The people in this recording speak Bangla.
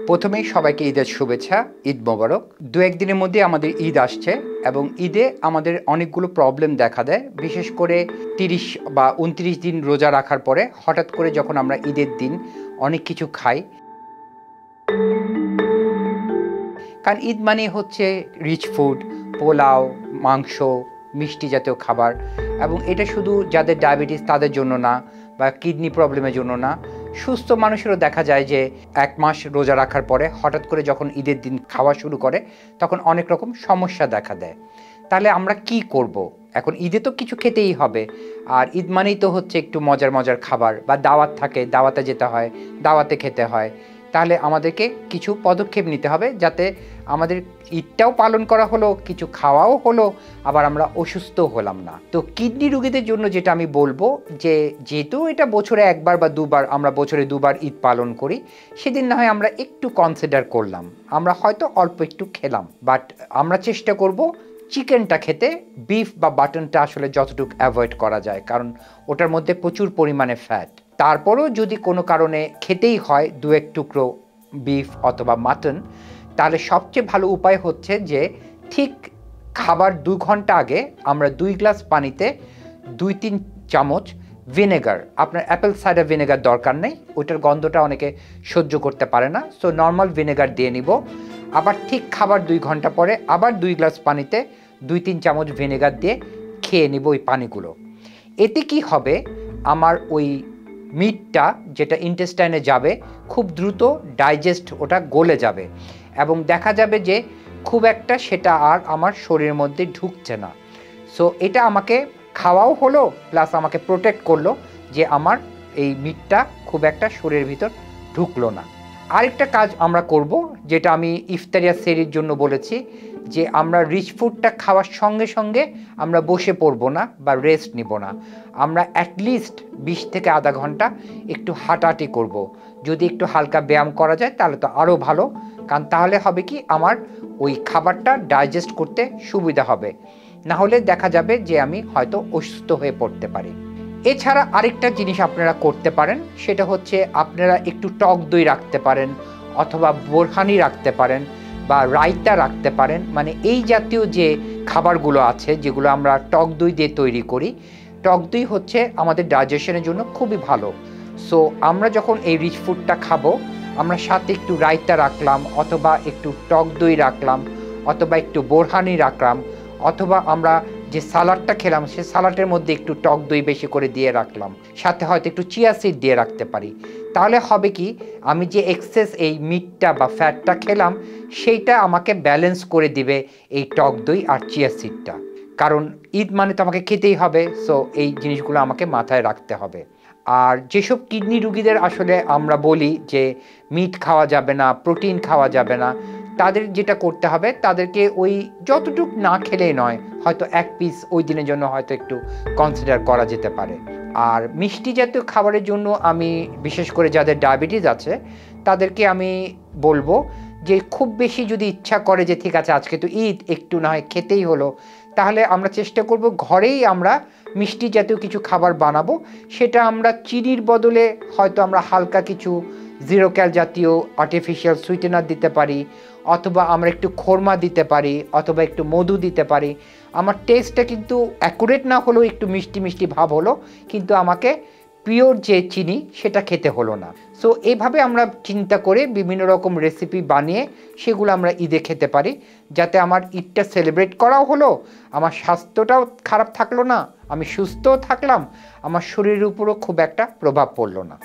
প্রথমেই সবাইকে ঈদের শুভেচ্ছা, ঈদ মোবারক। দু একদিনের মধ্যে আমাদের ঈদ আসছে এবং ঈদে আমাদের অনেকগুলো প্রবলেম দেখা দেয়, বিশেষ করে 30 বা 29 দিন রোজা রাখার পরে হঠাৎ করে যখন আমরা ঈদের দিন অনেক কিছু খাই। কারণ ঈদ মানে হচ্ছে রিচ ফুড, পোলাও, মাংস, মিষ্টি জাতীয় খাবার, এবং এটা শুধু যাদের ডায়াবেটিস তাদের জন্য না বা কিডনি প্রবলেমের জন্য না, সুস্থ মানুষেরও দেখা যায় যে 1 মাস রোজা রাখার পরে হঠাৎ করে যখন ঈদের দিন খাওয়া শুরু করে তখন অনেক রকম সমস্যা দেখা দেয়। তাহলে আমরা কি করব? এখন ঈদে তো কিছু খেতেই হবে, আর ঈদ মানেই তো হচ্ছে একটু মজার মজার খাবার, বা দাওয়াত থাকে, দাওয়াতে যেতে হয়, দাওয়াতে খেতে হয়। তাহলে আমাদেরকে কিছু পদক্ষেপ নিতে হবে যাতে আমাদের ঈদটাও পালন করা হলো, কিছু খাওয়াও হলো, আবার আমরা অসুস্থও হলাম না। তো কিডনি রোগীদের জন্য যেটা আমি বলবো, যে যেহেতু এটা বছরে একবার বা দুবার, আমরা বছরে দুবার ঈদ পালন করি, সেদিন না হয় আমরা একটু কনসিডার করলাম, আমরা হয়তো অল্প একটু খেলাম, বাট আমরা চেষ্টা করব চিকেনটা খেতে। বিফ বা বাটনটা আসলে যতটুকু অ্যাভয়েড করা যায়, কারণ ওটার মধ্যে প্রচুর পরিমাণে ফ্যাট। তারপরও যদি কোনো কারণে খেতেই হয় 2-1 টুকরো বিফ অথবা মাটন, তাহলে সবচেয়ে ভালো উপায় হচ্ছে যে ঠিক খাবার 2 ঘন্টা আগে আমরা 2 গ্লাস পানিতে 2-3 চামচ ভিনেগার, আপনার অ্যাপেল সাইডার ভিনেগার দরকার নেই, ওইটার গন্ধটা অনেকে সহ্য করতে পারে না, সো নর্মাল ভিনেগার দিয়ে নিব। আবার ঠিক খাবার 2 ঘন্টা পরে আবার 2 গ্লাস পানিতে 2-3 চামচ ভিনেগার দিয়ে খেয়ে নিব ওই পানিগুলো। এতে কি হবে, আমার ওই মিটটা যেটা ইন্টেস্টাইনে যাবে খুব দ্রুত ডাইজেস্ট, ওটা গলে যাবে, এবং দেখা যাবে যে খুব একটা সেটা আর আমার শরীরের মধ্যে ঢুকছে না। সো এটা আমাকে খাওয়াও হলো, প্লাস আমাকে প্রোটেক্ট করলো যে আমার এই মিটটা খুব একটা শরীরের ভিতর ঢুকলো না। আরেকটা কাজ আমরা করব, যেটা আমি ইফতারিয়া সেরির জন্য বলেছি, যে আমরা রিচ ফুডটা খাওয়ার সঙ্গে সঙ্গে আমরা বসে পড়বো না বা রেস্ট নিব না, আমরা অ্যাটলিস্ট 20 থেকে আধা ঘন্টা একটু হাঁটাহাঁটি করব। যদি একটু হালকা ব্যায়াম করা যায় তাহলে তো আরও ভালো, কারণ তাহলে হবে কি আমার ওই খাবারটা ডাইজেস্ট করতে সুবিধা হবে, না হলে দেখা যাবে যে আমি হয়তো অসুস্থ হয়ে পড়তে পারি। এছাড়া আরেকটা জিনিস আপনারা করতে পারেন, সেটা হচ্ছে আপনারা একটু টক দই রাখতে পারেন, অথবা বোরহানি রাখতে পারেন, বা রায়তা রাখতে পারেন। মানে এই জাতীয় যে খাবারগুলো আছে যেগুলো আমরা টক দই দিয়ে তৈরি করি, টক দই হচ্ছে আমাদের ডাইজেশনের জন্য খুবই ভালো। সো আমরা যখন এই রিচ ফুডটা খাবো, আমরা সাথে একটু রায়তা রাখলাম, অথবা একটু টক দই রাখলাম, অথবা একটু বোরহানি রাখলাম, অথবা আমরা যে সালাডটা খেলাম সে সালাডের মধ্যে একটু টক দই বেশি করে দিয়ে রাখলাম, সাথে হয়তো একটু চিয়া সিড দিয়ে রাখতে পারি। তাহলে হবে কি, আমি যে এক্সেস এই মিটটা বা ফ্যাটটা খেলাম সেইটা আমাকে ব্যালেন্স করে দিবে এই টক দই আর চিয়া সিডটা। কারণ ঈদ মানে তো আমাকে খেতেই হবে, সো এই জিনিসগুলো আমাকে মাথায় রাখতে হবে। আর যেসব কিডনি রুগীদের আসলে আমরা বলি যে মিট খাওয়া যাবে না, প্রোটিন খাওয়া যাবে না, তাদের যেটা করতে হবে, তাদেরকে ওই যতটুক না খেলেই নয়, হয়তো 1 পিস ওই দিনের জন্য হয়তো একটু কনসিডার করা যেতে পারে। আর মিষ্টি জাতীয় খাবারের জন্য আমি বিশেষ করে যাদের ডায়াবেটিস আছে তাদেরকে আমি বলবো যে খুব বেশি যদি ইচ্ছা করে যে ঠিক আছে আজকে তো ঈদ, একটু না হয় খেতেই হলো, তাহলে আমরা চেষ্টা করব ঘরেই আমরা মিষ্টি জাতীয় কিছু খাবার বানাবো। সেটা আমরা চিনির বদলে হয়তো আমরা হালকা কিছু 0 ক্যাল জাতীয় আর্টিফিশিয়াল সুইটেনার দিতে পারি, অথবা আমরা একটু খোরমা দিতে পারি, অথবা একটু মধু দিতে পারি। আমার টেস্টটা কিন্তু অ্যাকুরেট না হলেও একটু মিষ্টি মিষ্টি ভাব হলো, কিন্তু আমাকে পিওর যে চিনি সেটা খেতে হলো না। সো এইভাবে আমরা চিন্তা করে বিভিন্ন রকম রেসিপি বানিয়ে সেগুলো আমরা ঈদে খেতে পারি, যাতে আমার ঈদটা সেলিব্রেট করাও হলো, আমার স্বাস্থ্যটাও খারাপ থাকলো না, আমি সুস্থও থাকলাম, আমার শরীরের উপরও খুব একটা প্রভাব পড়লো না।